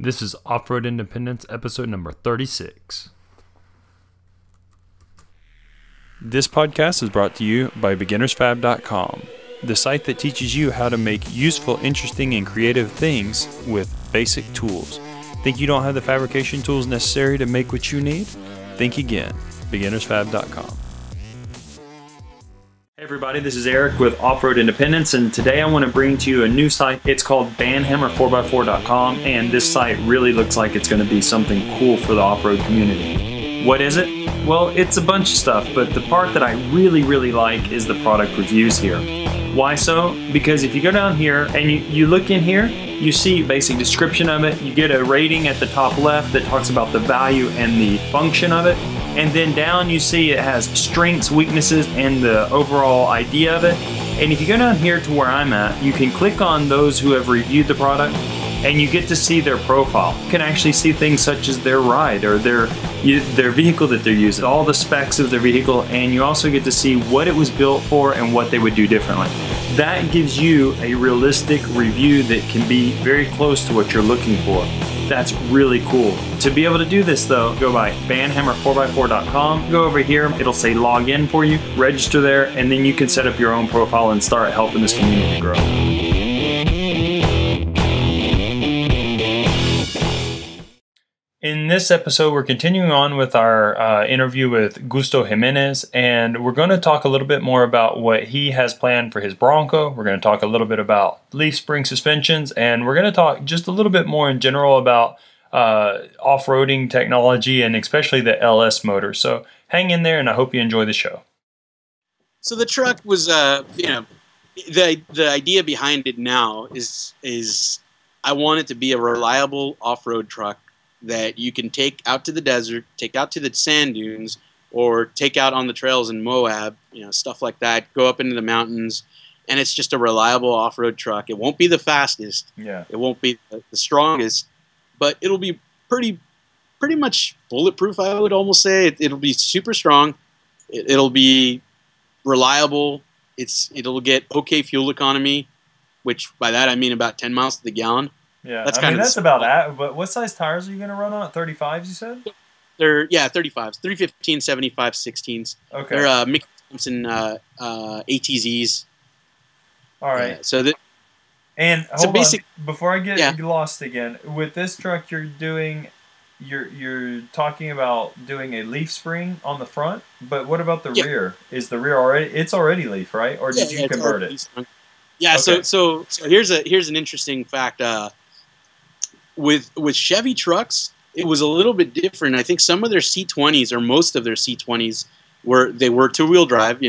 This is Off-Road Independence, episode number 36. This podcast is brought to you by beginnersfab.com, the site that teaches you how to make useful, interesting, and creative things with basic tools. Think you don't have the fabrication tools necessary to make what you need? Think again. beginnersfab.com. Hey everybody, this is Eric with Off-Road Independence, and today I want to bring to you a new site. It's called banhammer4x4.com, and this site really looks like it's going to be something cool for the off-road community. What is it? Well, it's a bunch of stuff, but the part that I really like is the product reviews here. Why so? Because if you go down here and you look in here, you see a basic description of it. You get a rating at the top left that talks about the value and the function of it. And then down you see it has strengths, weaknesses, and the overall idea of it. And if you go down here to where I'm at, you can click on those who have reviewed the product and you get to see their profile. You can actually see things such as their ride or their vehicle that they're using, all the specs of their vehicle, and you also get to see what it was built for and what they would do differently. That gives you a realistic review that can be very close to what you're looking for. That's really cool. To be able to do this though, go by banhammer4x4.com, go over here, it'll say log in for you, register there, and then you can set up your own profile and start helping this community grow. In this episode, we're continuing on with our interview with Gusto Jimenez, and we're going to talk a little bit more about what he has planned for his Bronco. We're going to talk a little bit about leaf spring suspensions, and we're going to talk just a little bit more in general about off-roading technology and especially the LS motor. So hang in there, and I hope you enjoy the show. So the truck was, the idea behind it now is I want it to be a reliable off-road truck that you can take out to the desert, take out to the sand dunes, or take out on the trails in Moab, stuff like that, go up into the mountains, and it's just a reliable off-road truck. It won't be the fastest. Yeah. It won't be the strongest, but it'll be pretty much bulletproof, I would almost say. It'll be super strong. It'll be reliable. It'll get okay fuel economy, which by that I mean about 10 miles to the gallon. Yeah, that's about that. But what size tires are you going to run on? 35s, you said? They're 35s, 315, 75, 16s. Okay. They're Mickey Thompson ATZs. All right. So that. And hold on, before I get lost again, with this truck you're talking about doing a leaf spring on the front, but what about the rear? Is the rear already leaf, right? Or did you convert it? Yeah. Okay. So here's an interesting fact. With Chevy trucks, it was a little bit different. I think some of their C20s, or most of their C20s, were two-wheel drive.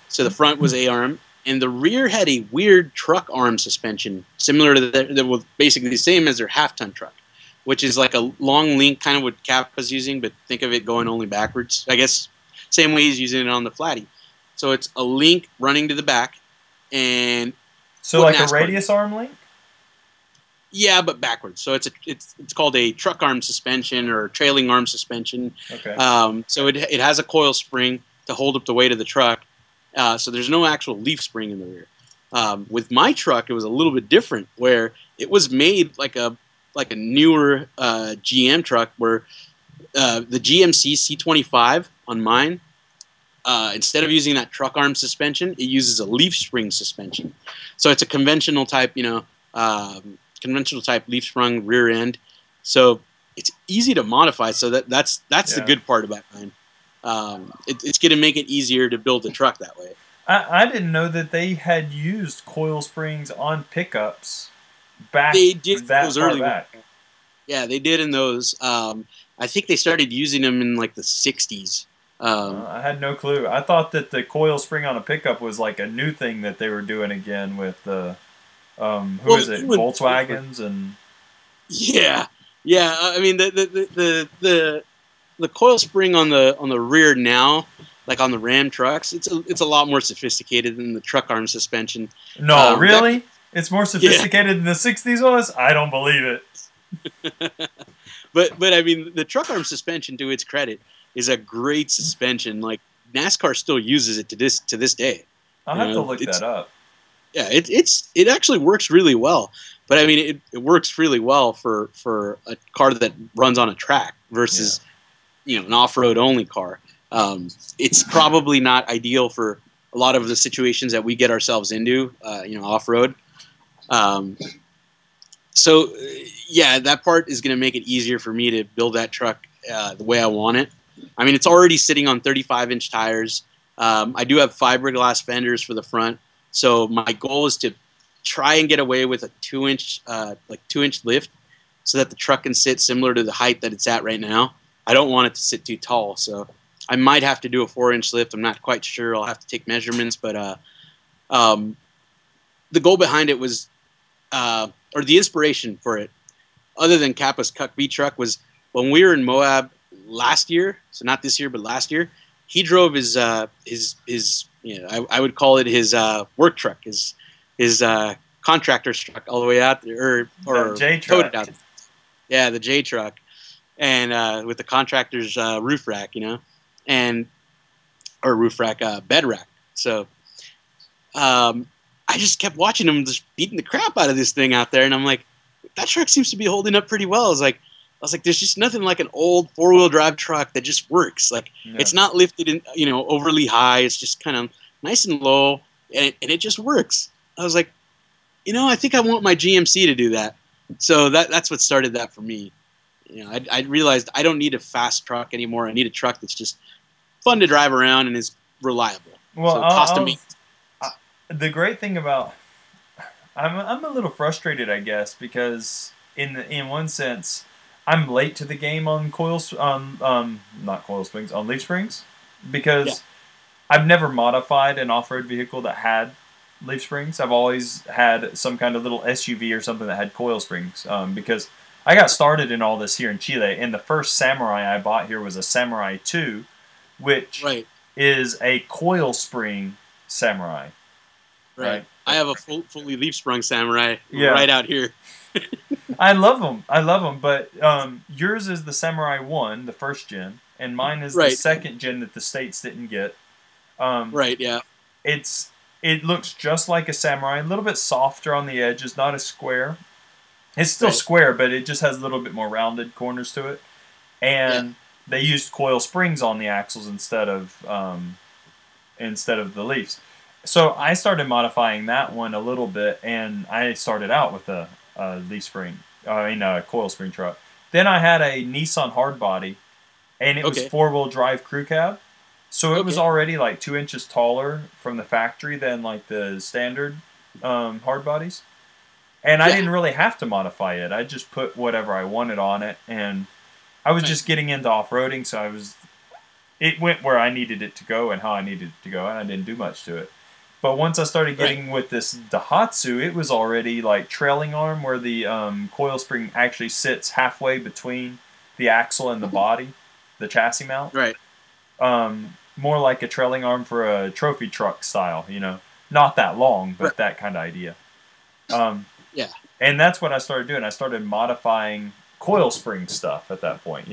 So the front was A-arm, and the rear had a weird truck arm suspension, similar to that was basically the same as their half-ton truck, which is like a long link, kind of what Kappa's using, but think of it going only backwards. I guess same way he's using it on the Flatty. So it's a link running to the back, and so like a radius arm link. Yeah, but backwards. So it's called a truck arm suspension or trailing arm suspension. Okay. So it has a coil spring to hold up the weight of the truck. So there's no actual leaf spring in the rear. With my truck, it was a little bit different, where it was made like a newer GM truck, where the GMC C25 on mine, instead of using that truck arm suspension, it uses a leaf spring suspension. So it's a conventional type, leaf sprung rear end, so it's easy to modify. So that's the good part about mine. It's going to make it easier to build the truck that way. I didn't know that they had used coil springs on pickups back. They did that those far early back. Yeah, they did in those. I think they started using them in like the 60s. I had no clue. I thought that the coil spring on a pickup was like a new thing that they were doing again with the Volkswagens and. Yeah. I mean the coil spring on the rear now, like on the Ram trucks, it's a lot more sophisticated than the truck arm suspension. No, really? It's more sophisticated than the 60s was? I don't believe it. But I mean, the truck arm suspension, to its credit, is a great suspension. Like NASCAR still uses it to this day. I'll have to look that up. Yeah, it actually works really well. But I mean, it works really well for a car that runs on a track versus an off-road only car. It's probably not ideal for a lot of the situations that we get ourselves into, off-road. So yeah, that part is going to make it easier for me to build that truck the way I want it. I mean, it's already sitting on 35-inch tires. I do have fiberglass fenders for the front. So my goal is to try and get away with a 2-inch lift so that the truck can sit similar to the height that it's at right now. I don't want it to sit too tall, so I might have to do a 4-inch lift. I'm not quite sure. I'll have to take measurements, but the goal behind it was, or the inspiration for it, other than Kappa's Cuck B truck, was when we were in Moab last year. So not this year, but last year, he drove his I would call it his work truck, his contractor's truck all the way out there, or J truck. Out. Yeah, the J truck, and with the contractor's roof rack, or roof rack, bed rack. So I just kept watching him just beating the crap out of this thing out there, and I'm like, that truck seems to be holding up pretty well. I was like, there's just nothing like an old 4-wheel drive truck that just works. Like, it's not lifted in, overly high. It's just kind of nice and low, and it just works. I was like, I think I want my GMC to do that. So that's what started that for me. I realized I don't need a fast truck anymore. I need a truck that's just fun to drive around and is reliable. Well, so cost of maintenance. The great thing about, I'm a little frustrated, I guess, because in one sense, I'm late to the game on on leaf springs, because I've never modified an off-road vehicle that had leaf springs. I've always had some kind of little SUV or something that had coil springs, because I got started in all this here in Chile, and the first Samurai I bought here was a Samurai 2, which is a coil spring Samurai. Right. I have a fully leaf sprung Samurai right out here. I love them. But yours is the Samurai 1, the first gen, and mine is the second gen that the States didn't get. It looks just like a Samurai, a little bit softer on the edges, not as square. It's still square, but it just has a little bit more rounded corners to it. And they used coil springs on the axles instead of the leaves. So I started modifying that one a little bit, and I started out with a leaf spring, a coil spring truck. Then I had a Nissan hardbody, and it was 4-wheel drive crew cab. So it was already like 2 inches taller from the factory than like the standard hard bodies. And I didn't really have to modify it. I just put whatever I wanted on it, and I was just getting into off-roading, so it went where I needed it to go and how I needed it to go, and I didn't do much to it. But once I started getting with this Daihatsu, it was already like trailing arm, where the coil spring actually sits halfway between the axle and the body, the chassis mount. More like a trailing arm for a trophy truck style, Not that long, but that kind of idea. And that's what I started doing. I started modifying coil spring stuff at that point,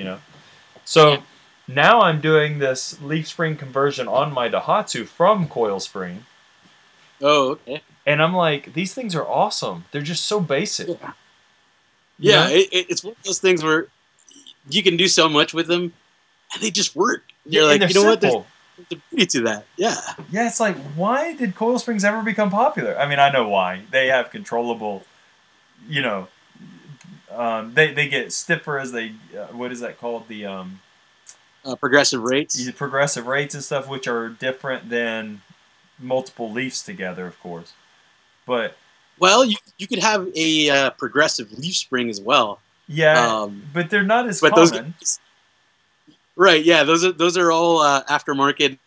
So now I'm doing this leaf spring conversion on my Daihatsu from coil spring. Oh, okay. And I'm like, these things are awesome. They're just so basic. It's one of those things where you can do so much with them, and they just work. You're like, you know what? There's beauty to that. Yeah, it's like, why did coil springs ever become popular? I mean, I know why. They have controllable, they get stiffer as they, what is that called? The progressive rates. Progressive rates and stuff, which are different than multiple leafs together, of course. But you could have a progressive leaf spring as well. But they're not as common. Those are all aftermarket,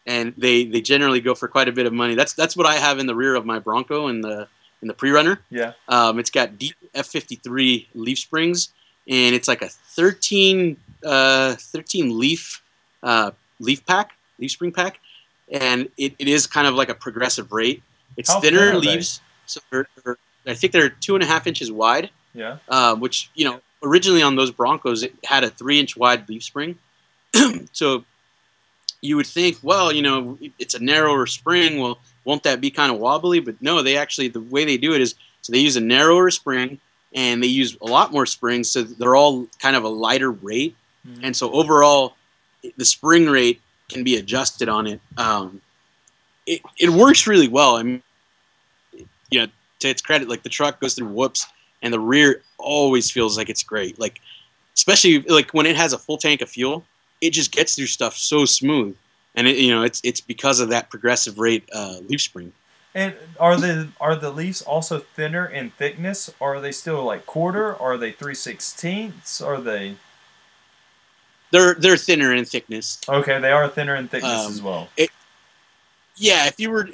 and they generally go for quite a bit of money. That's what I have in the rear of my Bronco in the pre-runner. It's got deep F53 leaf springs, and it's like a 13 leaf spring pack. And it is kind of like a progressive rate. It's thinner leaves, so I think they're 2.5 inches wide. Which originally on those Broncos it had a 3-inch wide leaf spring. So you would think, well, it's a narrower spring. Well, won't that be kind of wobbly? But no, the way they do it is So they use a narrower spring, and they use a lot more springs, so they're all kind of a lighter rate. Mm-hmm. And so overall, the spring rate can be adjusted on it. It works really well. I mean, you know, to its credit, like the truck goes through whoops, and the rear always feels like it's great. Like, especially like when it has a full tank of fuel, it just gets through stuff so smooth. And it's because of that progressive rate leaf spring. And are the leaves also thinner in thickness, or are they still like quarter, or are they 3/16? Are they? They're thinner in thickness. Okay, they are thinner in thickness as well. Yeah, if you were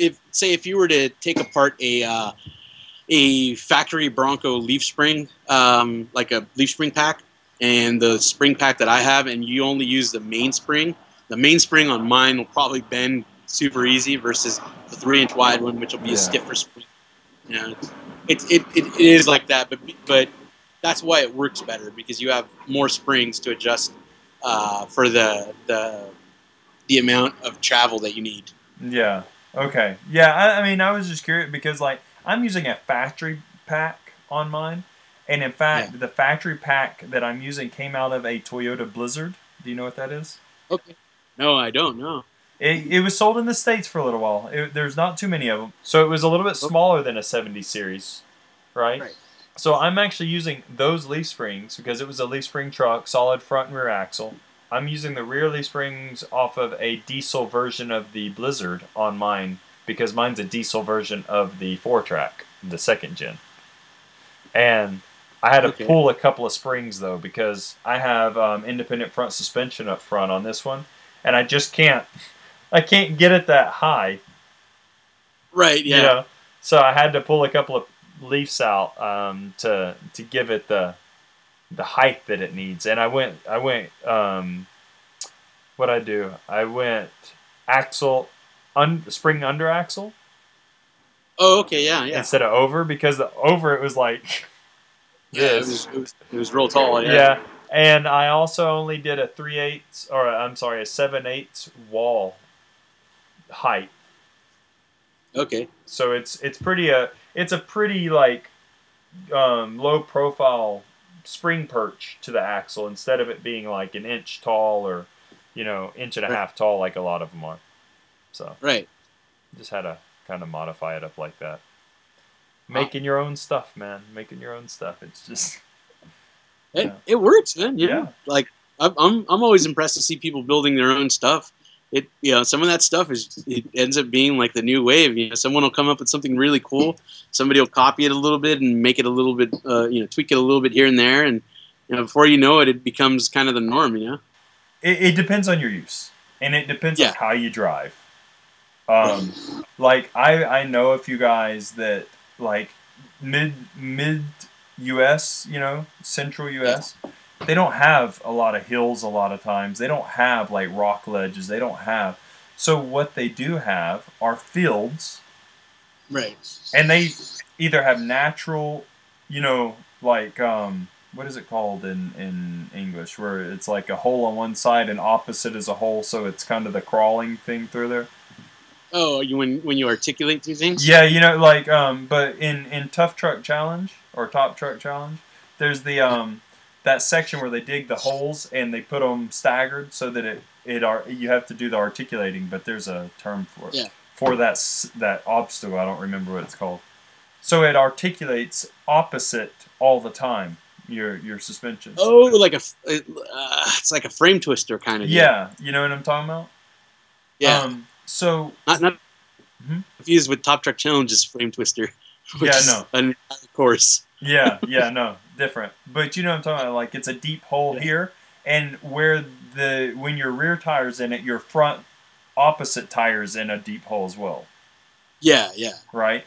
to take apart a factory Bronco leaf spring, like a leaf spring pack, and the spring pack that I have, and you only use the main spring on mine will probably bend super easy versus the 3-inch wide one, which will be a stiffer spring. You know, it is like that, but that's why it works better, because you have more springs to adjust for the amount of travel that you need. Yeah. Okay. Yeah. I mean, I was just curious because like I'm using a factory pack on mine, and in fact, the factory pack that I'm using came out of a Toyota Blizzard. Do you know what that is? Okay. No, I don't know. It was sold in the States for a little while. There's not too many of them. So it was a little bit smaller than a 70 series, right? So I'm actually using those leaf springs because it was a leaf spring truck, solid front and rear axle. I'm using the rear leaf springs off of a diesel version of the Blizzard on mine because mine's a diesel version of the 4-track, the 2nd gen. And I had to pull a couple of springs, though, because I have independent front suspension up front on this one, and I just can't... I can't get it that high. Right, yeah. You know? So I had to pull a couple of leaves out to give it the height that it needs. And I went what'd I do? I went spring under axle. Oh, okay, yeah. Instead of over, because the over it was like this. It was real tall, Yeah. And I also only did a 3/8 or I'm sorry, a 7/8 wall height. Okay. So it's a pretty like low profile spring perch to the axle instead of it being like an inch tall or inch and a half tall like a lot of them are. So just had to kind of modify it up like that. Making your own stuff, man. Making your own stuff. It's just it works, man. Like I'm always impressed to see people building their own stuff. Some of that stuff it ends up being like the new wave. Someone will come up with something really cool. Somebody will copy it a little bit and make it a little bit, tweak it a little bit here and there, and before you know it, it becomes kind of the norm. It depends on your use, and it depends on how you drive. Like I know a few guys that like mid U.S., central U.S. They don't have a lot of hills a lot of times. They don't have like rock ledges. They don't have. So what they do have are fields. Right. And they either have natural, like what is it called in English, where it's like a hole on one side and opposite is a hole, so it's kind of the crawling thing through there. Oh, when you articulate these things? Yeah, like but in Tough Truck Challenge or Top Truck Challenge, there's the that section where they dig the holes and they put them staggered so that you have to do the articulating, but there's a term for it. Yeah. For that obstacle, I don't remember what it's called. So it articulates opposite all the time. Your suspension. Oh, it's like a frame twister kind of deal. Yeah, you know what I'm talking about? Yeah. So not confused with Top Truck Challenge's frame twister. Of course. Yeah, no, different. But you know what I'm talking about? Like it's a deep hole here, and when your rear tire's in it, your front opposite tire's in a deep hole as well. Yeah. Right?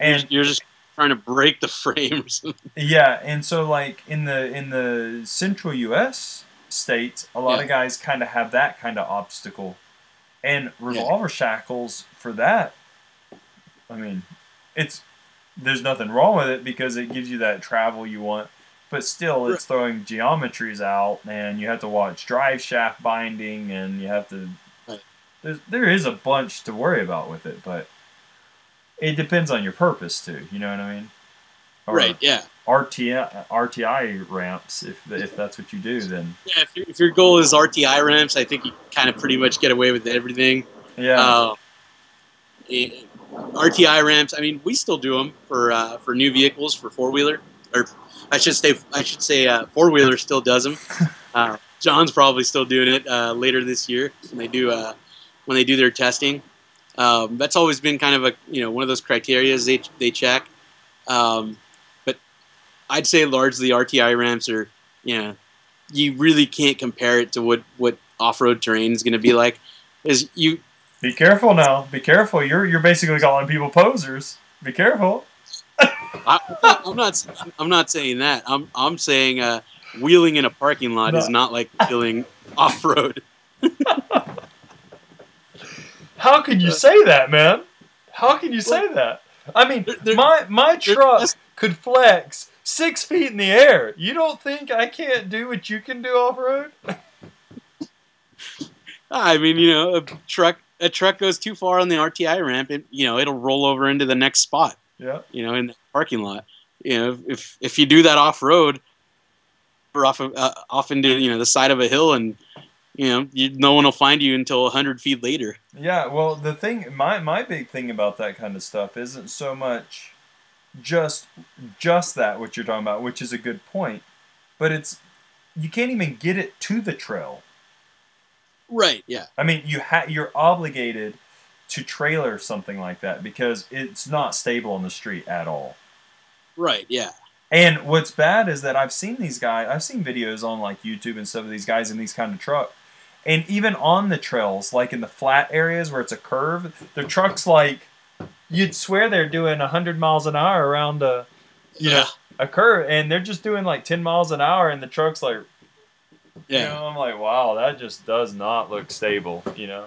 And you're just trying to break the frame or something. Yeah, and so like in the central US states, a lot of guys kind of have that kind of obstacle. And revolver shackles for that, I mean, there's nothing wrong with it because it gives you that travel you want, but still it's throwing geometries out, and you have to watch drive shaft binding, and you have to there is a bunch to worry about with it, but it depends on your purpose too, you know what I mean? or Right. Yeah. RTI ramps. If that's what you do, then Yeah. If your goal is RTI ramps, I think you kind of pretty much get away with everything. yeah. RTI ramps. I mean, we still do them for new vehicles for four-wheeler, or I should say four-wheeler still does them. John's probably still doing it later this year when they do their testing. That's always been kind of one of those criteria they check. But I'd say largely RTI ramps are you really can't compare it to what off-road terrain is going to be like. Is you Be careful now. Be careful. You're basically calling people posers. Be careful. I'm not saying that. I'm saying wheeling in a parking lot is not like wheeling off-road. How can you say that, man? How can you say that? I mean, my truck could flex 6 feet in the air. You don't think I can't do what you can do off-road? I mean, a truck goes too far on the RTI ramp, and it'll roll over into the next spot. Yeah. In the parking lot. If you do that off-road, or off into the side of a hill, and no one will find you until 100 feet later. Yeah, well, the thing, my big thing about that kind of stuff isn't so much just that what you're talking about, which is a good point, but it's you can't even get it to the trail. Right. Yeah. I mean, you're obligated to trailer something like that because it's not stable on the street at all. Right. Yeah. And what's bad is that I've seen videos on like YouTube and stuff of these guys in these kind of trucks. And even on the trails, like in the flat areas where it's a curve, the truck's like, you'd swear they're doing 100 miles an hour around a curve, and they're just doing like 10 miles an hour, and the truck's like, I'm like, wow, that just does not look stable, Yeah,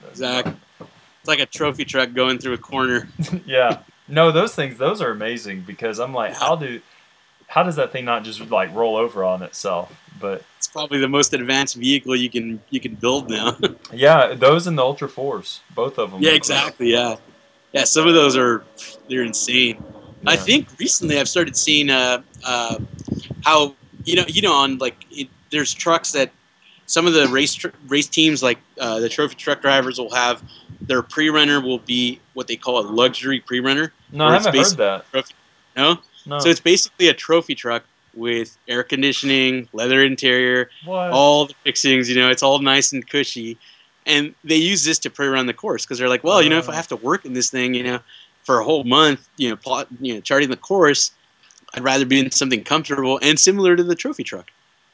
exactly. It's like a trophy truck going through a corner. Yeah. No, those are amazing because I'm like, how does that thing not just like roll over on itself? But it's probably the most advanced vehicle you can build now. Yeah, those and the Ultra 4s, both of them. Yeah, exactly. Yeah, some of those they're insane. Yeah. I think recently I've started seeing how on there's trucks that some of the race teams like the trophy truck drivers will have their pre-runner will be what they call a luxury pre-runner. No, I haven't heard that. No? So it's basically a trophy truck with air conditioning, leather interior, all the fixings, it's all nice and cushy. And they use this to pre-run the course because they're like, well, if I have to work in this thing, for a whole month, charting the course, I'd rather be in something comfortable and similar to the trophy truck.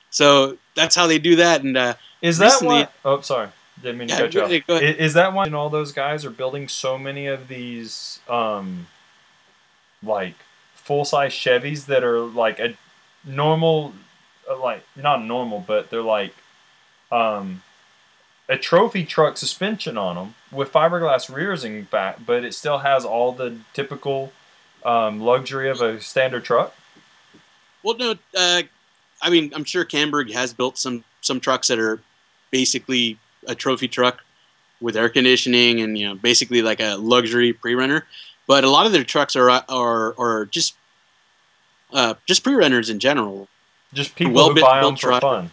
So that's how they do that. And is that why? Oh, sorry. Didn't mean to cut you off. Is that why all those guys are building so many of these, like, full-size Chevys that are, like, a normal, like, not normal, but they're, like, a trophy truck suspension on them with fiberglass rears and back, but it still has all the typical luxury of a standard truck? Well, no, I mean, I'm sure Camberg has built some trucks that are basically a trophy truck with air conditioning and basically like a luxury pre-runner. But a lot of their trucks are just pre-runners in general. Just people who buy them for fun.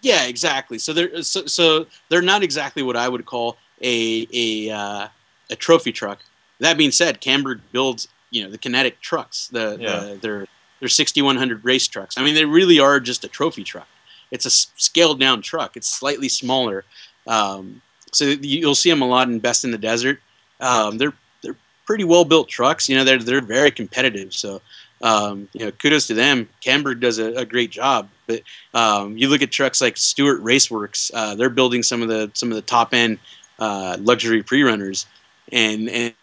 Yeah, exactly. So they're not exactly what I would call a trophy truck. That being said, Camberg builds the kinetic trucks, their 6100 race trucks. I mean, they really are just a trophy truck. It's a scaled down truck. It's slightly smaller. So you'll see them a lot in Best in the Desert. They're pretty well built trucks. They're very competitive. So kudos to them. Camberg does a great job. But you look at trucks like Stewart Raceworks. They're building some of the top end luxury pre-runners, and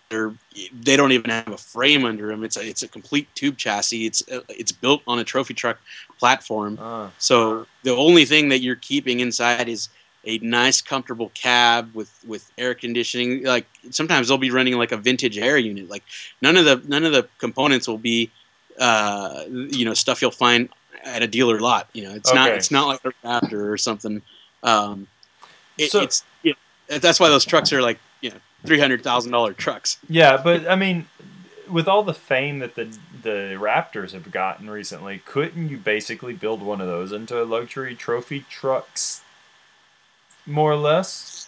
they don't even have a frame under them. It's a complete tube chassis. It's built on a trophy truck platform. So the only thing that you're keeping inside is a nice, comfortable cab with air conditioning. Like sometimes they'll be running like a vintage air unit. Like none of the components will be stuff you'll find at a dealer lot. It's not like a Raptor or something. That's why those trucks are like $300,000 trucks. Yeah, but I mean, with all the fame that the Raptors have gotten recently, couldn't you basically build one of those into a luxury trophy trucks, more or less?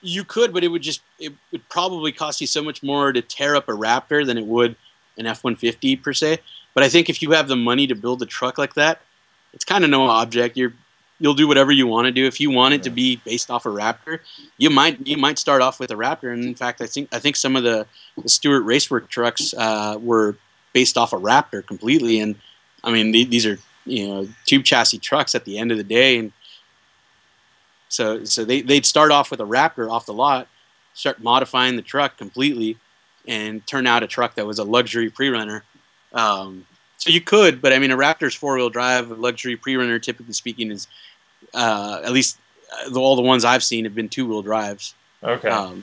You could, but it would probably cost you so much more to tear up a Raptor than it would an F-150 per se. But I think if you have the money to build a truck like that, it's kind of no object. You'll do whatever you want to do. If you want it to be based off a Raptor, you might start off with a Raptor. And in fact, I think some of the Stewart Racework trucks were based off a Raptor completely. And I mean, these are tube chassis trucks at the end of the day, and so they'd start off with a Raptor off the lot, start modifying the truck completely, and turn out a truck that was a luxury pre-runner. So you could, but I mean, a Raptor's four-wheel drive, a luxury pre-runner, typically speaking, is at least all the ones I've seen have been two-wheel drives. Okay.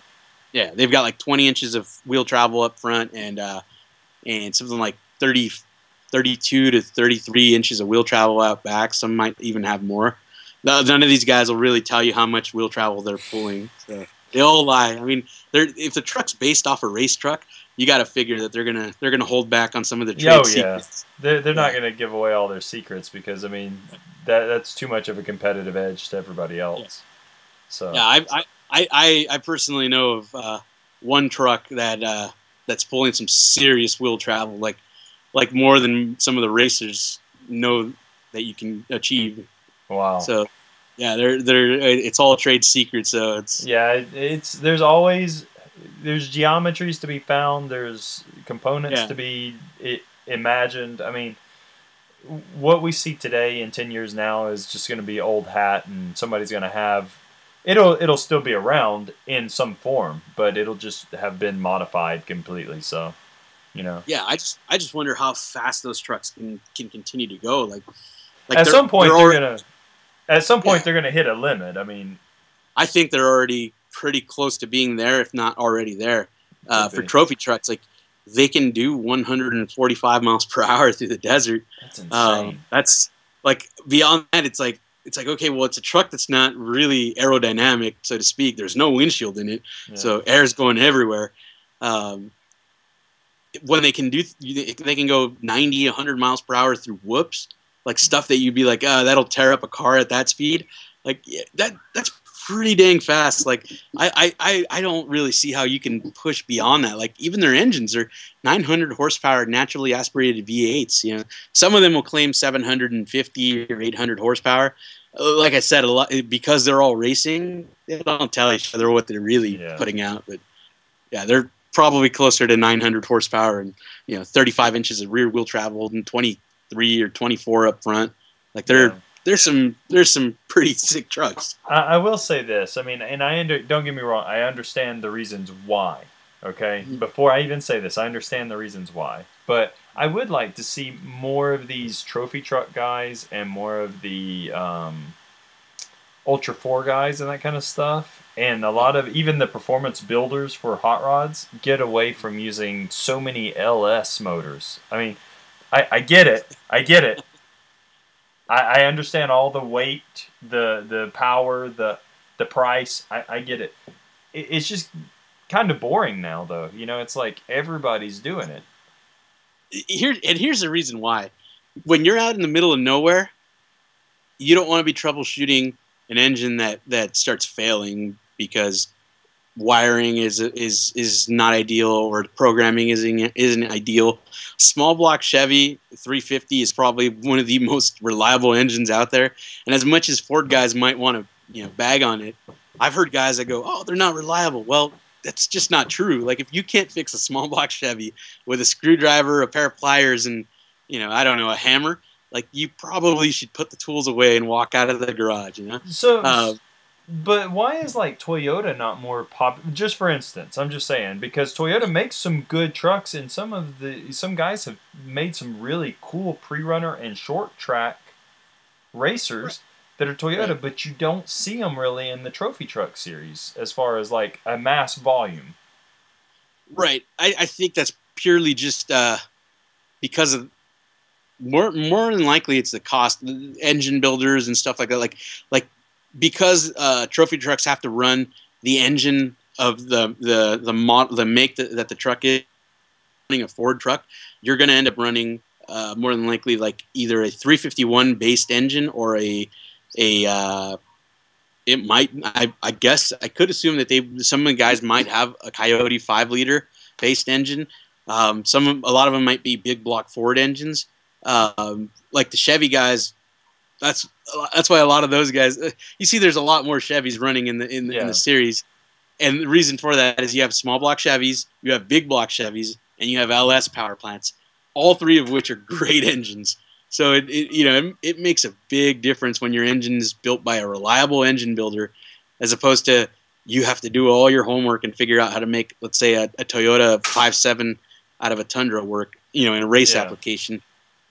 Yeah, they've got like 20 inches of wheel travel up front and something like 32 to 33 inches of wheel travel out back. Some might even have more. None of these guys will really tell you how much wheel travel they're pulling. So they all lie. I mean, if the truck's based off a race truck, you got to figure that they're gonna hold back on some of the trade secrets. They're not gonna give away all their secrets because I mean that's too much of a competitive edge to everybody else. Yeah. So yeah, I personally know of one truck that's pulling some serious wheel travel, like more than some of the racers know that you can achieve. Wow. So yeah, it's all trade secrets. So it's there's geometries to be found. There's components to be imagined. I mean, what we see today in 10 years now is just going to be old hat, and somebody's going to have it'll still be around in some form, but it'll just have been modified completely. So, Yeah, I just wonder how fast those trucks can continue to go. Like at some point they're gonna hit a limit. I mean, I think they're already pretty close to being there, if not already there. For trophy trucks, like they can do 145 miles per hour through the desert. That's insane. That's like beyond that. It's like okay, well, it's a truck that's not really aerodynamic, so to speak. There's no windshield in it, so air's going everywhere. When they can go 90, 100 miles per hour through whoops, like stuff that you'd be like, that'll tear up a car at that speed. Like that's pretty dang fast. Like I don't really see how you can push beyond that. Like even their engines are 900 horsepower naturally aspirated V8s. Some of them will claim 750 or 800 horsepower. Like I said, a lot because they're all racing. They don't tell each other what they're really putting out, but yeah, they're probably closer to 900 horsepower and 35 inches of rear wheel travel and 23 or 24 up front. Like there's some pretty sick trucks. I will say this. I mean, and don't get me wrong. I understand the reasons why. Okay, before I even say this, I understand the reasons why. But I would like to see more of these trophy truck guys and more of the Ultra 4 guys and that kind of stuff. And a lot of even the performance builders for hot rods get away from using so many LS motors. I mean, I get it. I understand all the weight, the power, the price. I get it. It's just kind of boring now, though. It's like everybody's doing it. Here's the reason why. When you're out in the middle of nowhere, you don't want to be troubleshooting an engine that starts failing because wiring is not ideal or programming isn't ideal. Small block Chevy 350 is probably one of the most reliable engines out there. And as much as Ford guys might want to bag on it, I've heard guys that go, "Oh, they're not reliable." Well, that's just not true. Like if you can't fix a small block Chevy with a screwdriver, a pair of pliers, and I don't know, a hammer, like you probably should put the tools away and walk out of the garage. So. But why is like Toyota not more popular? Just for instance, I'm just saying because Toyota makes some good trucks, and some guys have made some really cool pre-runner and short track racers that are Toyota, but you don't see them really in the trophy truck series as far as like a mass volume. Right. I think that's purely just because of more than likely it's the cost, engine builders and stuff like that. Like. Because trophy trucks have to run the engine of the make that the truck is running a Ford truck, you're going to end up running more than likely like either a 351 based engine or it might. I guess I could assume that some of the guys might have a Coyote 5-liter based engine. A lot of them might be big block Ford engines. Like the Chevy guys, that's why a lot of those guys. You see, there's a lot more Chevys running in the series, and the reason for that is you have small block Chevys, you have big block Chevys, and you have LS power plants, all three of which are great engines. So it makes a big difference when your engine is built by a reliable engine builder, as opposed to you have to do all your homework and figure out how to make, let's say, a Toyota 5.7 out of a Tundra work, in a race application.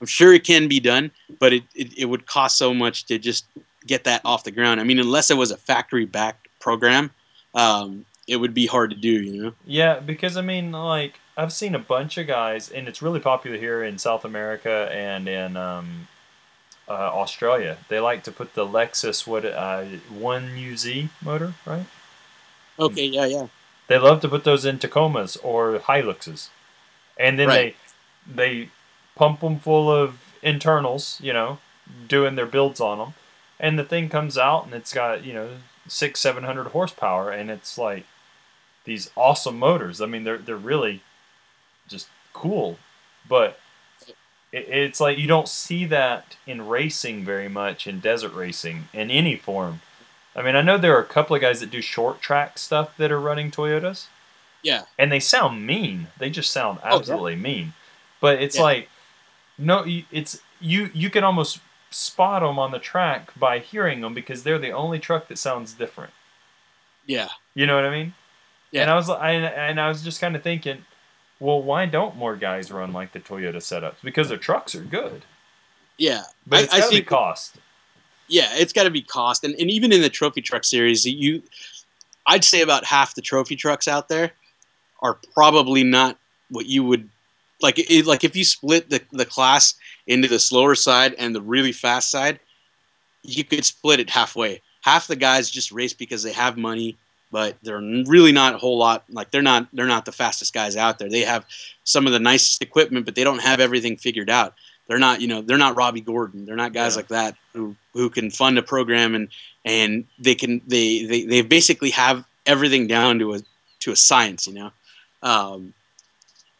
I'm sure it can be done, but it would cost so much to just get that off the ground. I mean, unless it was a factory-backed program, it would be hard to do, Yeah, because, I mean, like, I've seen a bunch of guys, and it's really popular here in South America and in Australia. They like to put the Lexus 1UZ motor, right? Okay, yeah. They love to put those in Tacomas or Hiluxes. And then they pump them full of internals, doing their builds on them. And the thing comes out and it's got, 600-700 horsepower. And it's like these awesome motors. I mean, they're really just cool. But it's like you don't see that in racing very much, in desert racing, in any form. I mean, I know there are a couple of guys that do short track stuff that are running Toyotas. Yeah. And they sound mean. They just sound absolutely mean. But it's like, no, it's you can almost spot them on the track by hearing them because they're the only truck that sounds different. Yeah. You know what I mean? Yeah. And I was just kind of thinking, well, why don't more guys run like the Toyota setups? Because their trucks are good. Yeah. But it's got to be cost. Yeah, it's got to be cost. And even in the trophy truck series, I'd say about half the trophy trucks out there are probably not what you would like. Like if you split the class into the slower side and the really fast side, you could split it halfway. Half the guys just race because they have money, but they're really not a whole lot. Like they're not the fastest guys out there. They have some of the nicest equipment, but they don't have everything figured out. They're not, they're not Robbie Gordon. They're not guys like that who can fund a program and they basically have everything down to a science.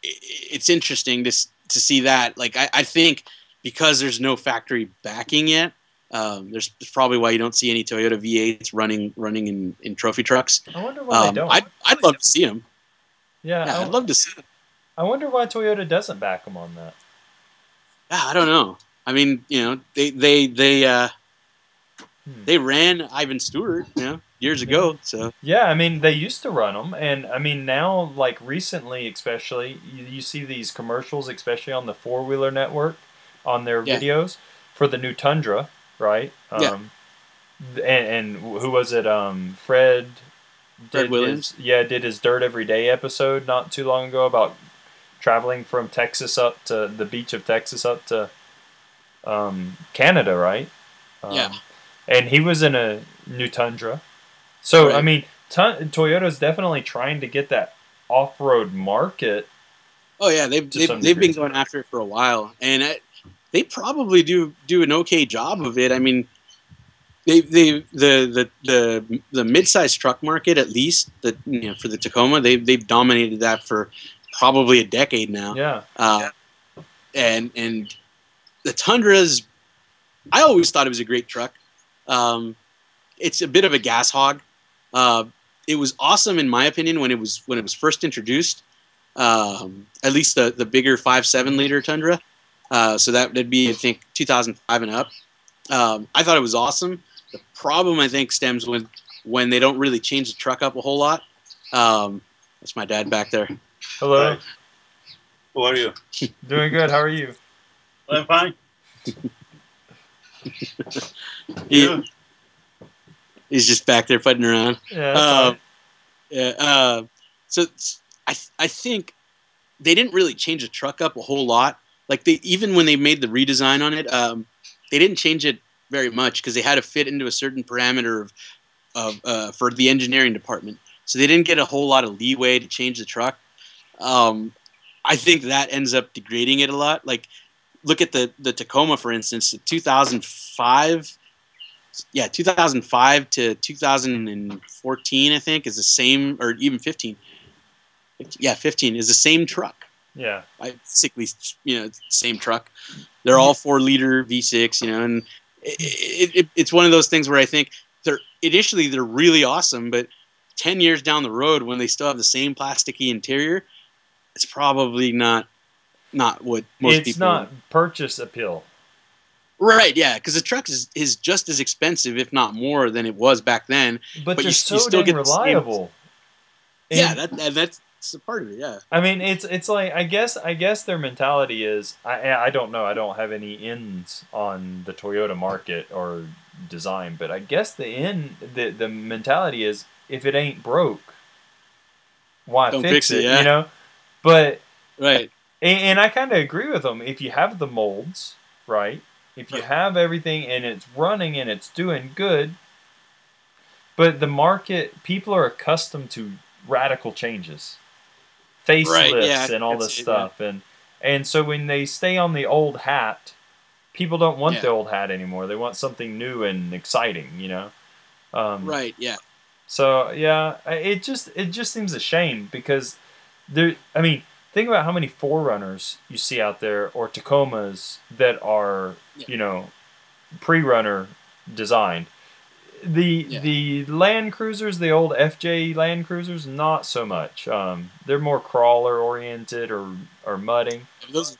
It's interesting to see that. Like I think because there's no factory backing yet, there's probably why you don't see any Toyota V8s running in trophy trucks. I wonder why they don't. I'd love to see them. Yeah, I'd love to see them. I wonder why Toyota doesn't back them on that. I don't know. I mean, they ran Ivan Stewart, years ago. So yeah, I mean, they used to run them, and I mean now, like recently, especially, you see these commercials, especially on the 4-Wheeler Network, on their videos for the new Tundra, right? And who was it? Fred Williams. Did his Dirt Every Day episode not too long ago about traveling from Texas up to the beach of Texas up to Canada, right? And he was in a new Tundra. So, right. I mean, Toyota's definitely trying to get that off-road market. Oh, yeah. They've been going after it for a while. And they probably do an okay job of it. I mean, the mid-size truck market, at least, for the Tacoma, they've dominated that for probably a decade now. Yeah. And the Tundra's, I always thought it was a great truck. It's a bit of a gas hog. It was awesome in my opinion when it was first introduced. At least the bigger 5.7 liter Tundra. So that'd be, I think, 2005 and up. I thought it was awesome. The problem I think stems when they don't really change the truck up a whole lot. That's my dad back there. Hello. Hi. How are you? Doing good. How are you? I'm fine. He's just back there putting around. Yeah. So I think they didn't really change the truck up a whole lot. Like even when they made the redesign on it, they didn't change it very much because they had to fit into a certain parameter of for the engineering department. So they didn't get a whole lot of leeway to change the truck. I I think that ends up degrading it a lot. Like, look at the Tacoma, for instance, 2005. Yeah, 2005 to 2014, I think, is the same, or even 15. Yeah, 15 is the same truck. Yeah. Basically, same truck. They're all 4-liter V6, and it's one of those things where I think initially they're really awesome, but 10 years down the road, when they still have the same plasticky interior, it's probably not what most people. It's not purchase appeal. Right, yeah, because the truck is just as expensive, if not more, than it was back then. But they're so you still dang reliable. Yeah, that's a part of it. Yeah. I mean, it's like I guess their mentality is I don't know. I don't have any ins on the Toyota market or design, but I guess the mentality is if it ain't broke, why don't fix it? Yeah. But right. And I kind of agree with them. If you have the molds, right? If you have everything and it's running and it's doing good, but the market, people are accustomed to radical changes, facelifts and all this stuff. Yeah. And so when they stay on the old hat, people don't want the old hat anymore. They want something new and exciting, right, yeah. So, yeah, it just seems a shame because think about how many 4Runners you see out there or Tacomas that are, pre-runner designed. The Land Cruisers, the old FJ Land Cruisers, not so much. They're more crawler oriented or mudding. Those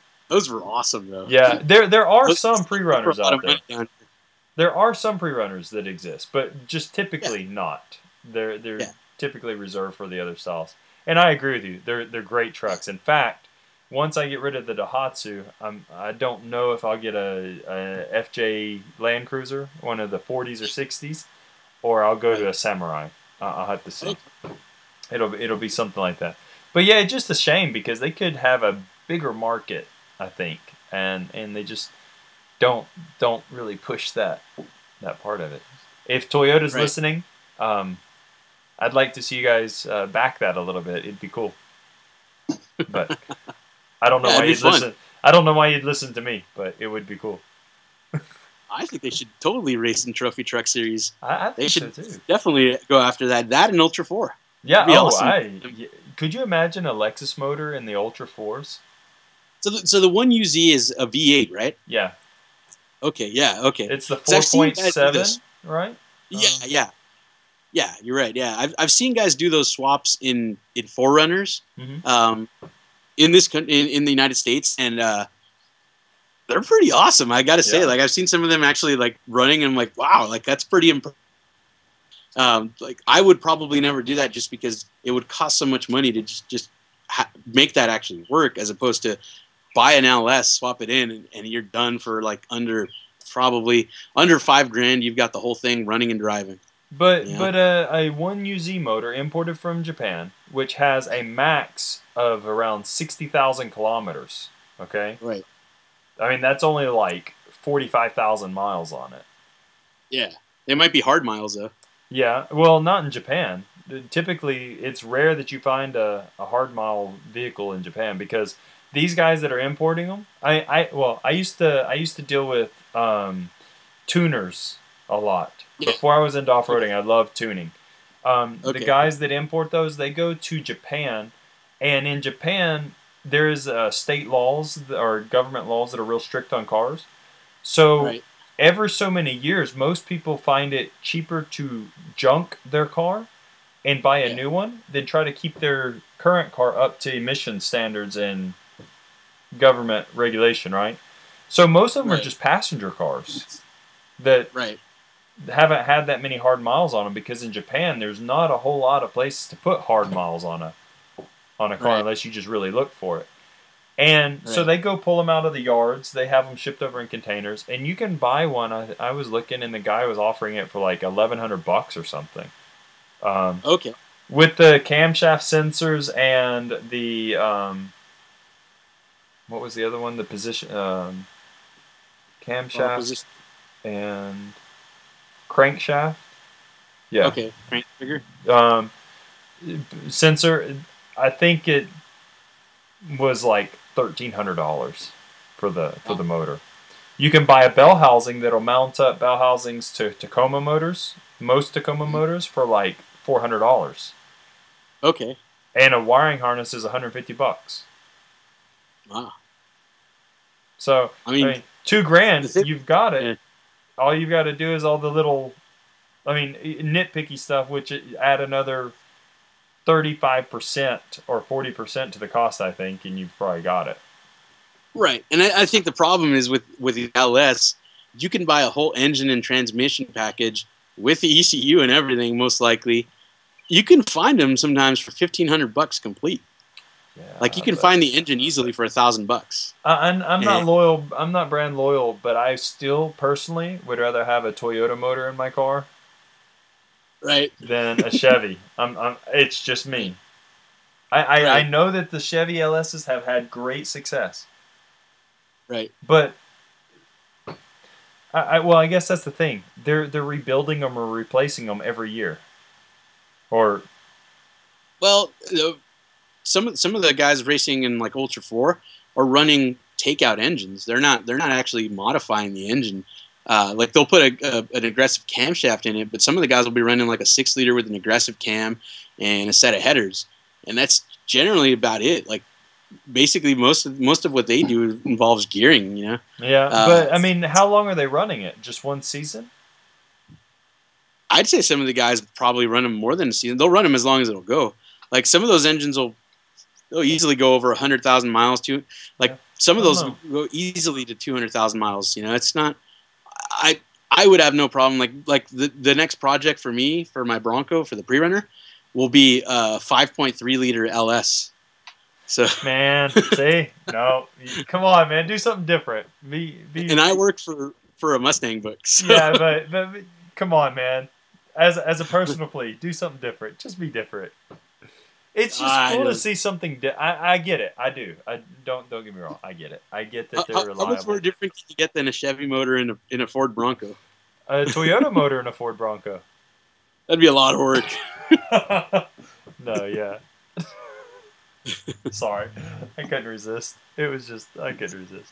were awesome though. Yeah, there are some pre-runners out there. There are some pre-runners that exist, but just typically not. They're typically reserved for the other styles. And I agree with you. They're great trucks. In fact, once I get rid of the Daihatsu, I don't know if I'll get a FJ Land Cruiser, one of the 40s or 60s, or I'll go to a Samurai. I'll have to see. It'll be something like that. But yeah, it's just a shame because they could have a bigger market, I think, and they just don't really push that part of it. If Toyota's listening, I'd like to see you guys back that a little bit. It'd be cool. But I don't know why you'd listen. I don't know why you'd listen to me, but it would be cool. I think they should totally race in Trophy Truck Series. I think they should so too. Definitely go after that. That and Ultra 4. Yeah. Awesome. Could you imagine a Lexus motor in the Ultra 4s? So the 1UZ is a V8, right? Yeah. Okay. Yeah. Okay. It's the 4.7, right? Yeah, you're right. Yeah, I've seen guys do those swaps in 4Runners, in the United States, and they're pretty awesome. I gotta say, like I've seen some of them actually like running, and I'm like, wow, like that's pretty impressive. Like I would probably never do that just because it would cost so much money to just make that actually work, as opposed to buy an LS, swap it in, and you're done for like under $5,000. You've got the whole thing running and driving. But a 1UZ motor imported from Japan, which has a max of around 60,000 kilometers. Okay. Right. I mean that's only like 45,000 miles on it. Yeah, they might be hard miles though. Yeah, well, not in Japan. Typically, it's rare that you find a hard mile vehicle in Japan because these guys that are importing them. I used to deal with tuners a lot. Before I was into off-roading, I loved tuning. The guys that import those, they go to Japan, and in Japan, there is state laws or government laws that are real strict on cars. So every so many years, most people find it cheaper to junk their car and buy a new one than try to keep their current car up to emission standards and government regulation, right? So most of them are just passenger cars that haven't had that many hard miles on them because in Japan there's not a whole lot of places to put hard miles on a car unless you just really look for it. And so they go pull them out of the yards. They have them shipped over in containers, and you can buy one. I was looking, and the guy was offering it for like $1,100 or something. With the camshaft sensors and the what was the other one? The position camshaft and crankshaft. Yeah. Okay. Crank. Sensor. I think it was like $1,300 for the motor. You can buy a bell housing that'll mount up bell housings to Tacoma motors, most Tacoma motors, for like $400. Okay. And a wiring harness is $150. Wow. So I mean $2,000, you've got it. Yeah. All you've got to do is all the little, nitpicky stuff, which add another 35% or 40% to the cost, I think, and you've probably got it. Right, and I think the problem is with the LS, you can buy a whole engine and transmission package with the ECU and everything. Most likely, you can find them sometimes for $1,500 complete. Yeah, like you can find the engine easily for $1,000. I'm not loyal. I'm not brand loyal, but I still personally would rather have a Toyota motor in my car, right, than a Chevy. It's just me. I know that the Chevy LSs have had great success. Right. But I guess that's the thing. They're rebuilding them or replacing them every year. Or well, some of the guys racing in like Ultra 4 are running takeout engines. They're not actually modifying the engine. Like they'll put an aggressive camshaft in it, but some of the guys will be running like a 6-liter with an aggressive cam and a set of headers, and that's generally about it. Like basically most of what they do involves gearing, you know. Yeah, but I mean, how long are they running it? Just one season? I'd say some of the guys probably run them more than a season. They'll run them as long as it'll go. Like some of those engines they'll easily go over 100,000 miles to. Like some of those go easily to 200,000 miles. You know, it's not. I would have no problem. Like the next project for me for my Bronco for the pre-runner will be a 5.3 liter LS. So man, see, no, come on, man, do something different. And I work for a Mustang book. So. Yeah, but come on, man. As a personal plea, do something different. Just be different. It's just cool to see something. I get it. I do. I don't get me wrong. I get it. I get that they're reliable. How much more different can you get than a Chevy motor in a Ford Bronco? A Toyota motor in a Ford Bronco. That'd be a lot of work. No, yeah. Sorry, I couldn't resist. It was just I couldn't resist.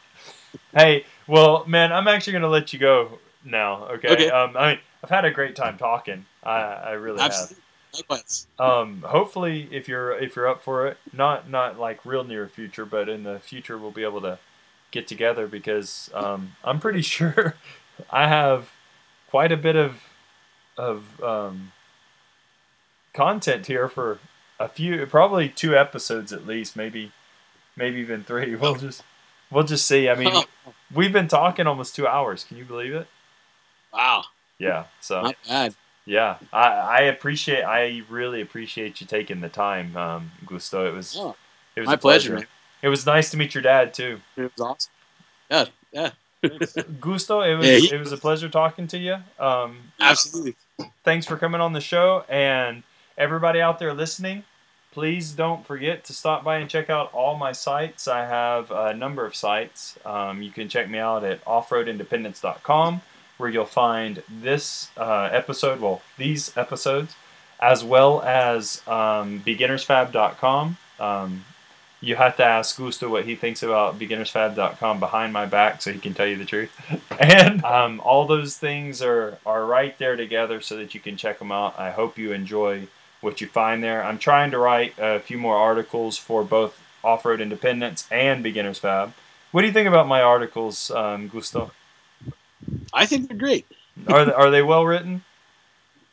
Hey, well, man, I'm actually gonna let you go now. Okay. I mean, I've had a great time talking. I really Absolutely. have. Likewise. Hopefully, if you're up for it, not like real near future, but in the future, we'll be able to get together because I'm pretty sure I have quite a bit of content here for probably 2 episodes at least, maybe even 3. We'll just see. I mean, we've been talking almost 2 hours. Can you believe it? Wow. Yeah. So not bad. Yeah, I really appreciate you taking the time, Gusto. It was my pleasure. Man. It was nice to meet your dad too. It was awesome. Yeah. Gusto, it was a pleasure talking to you. Absolutely. Thanks for coming on the show, and everybody out there listening, please don't forget to stop by and check out all my sites. I have a number of sites. You can check me out at offroadindependence.com, where you'll find this these episodes, as well as beginnersfab.com. You have to ask Gusto what he thinks about beginnersfab.com behind my back so he can tell you the truth. And all those things are right there together so that you can check them out. I hope you enjoy what you find there. I'm trying to write a few more articles for both Off-Road Independence and Beginners Fab. What do you think about my articles, Gusto? I think they're great. Are they well written?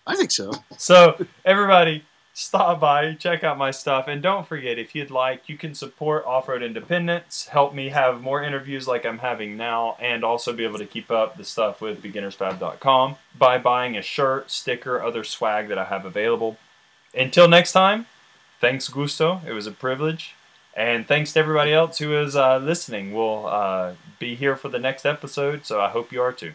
I think so. So everybody, stop by, check out my stuff, and don't forget, if you'd like, you can support Off-Road Independence, help me have more interviews like I'm having now, and also be able to keep up the stuff with beginnersfab.com by buying a shirt, sticker, other swag that I have available. Until next time, thanks, Gusto. It was a privilege. And thanks to everybody else who is listening. We'll be here for the next episode, so I hope you are too.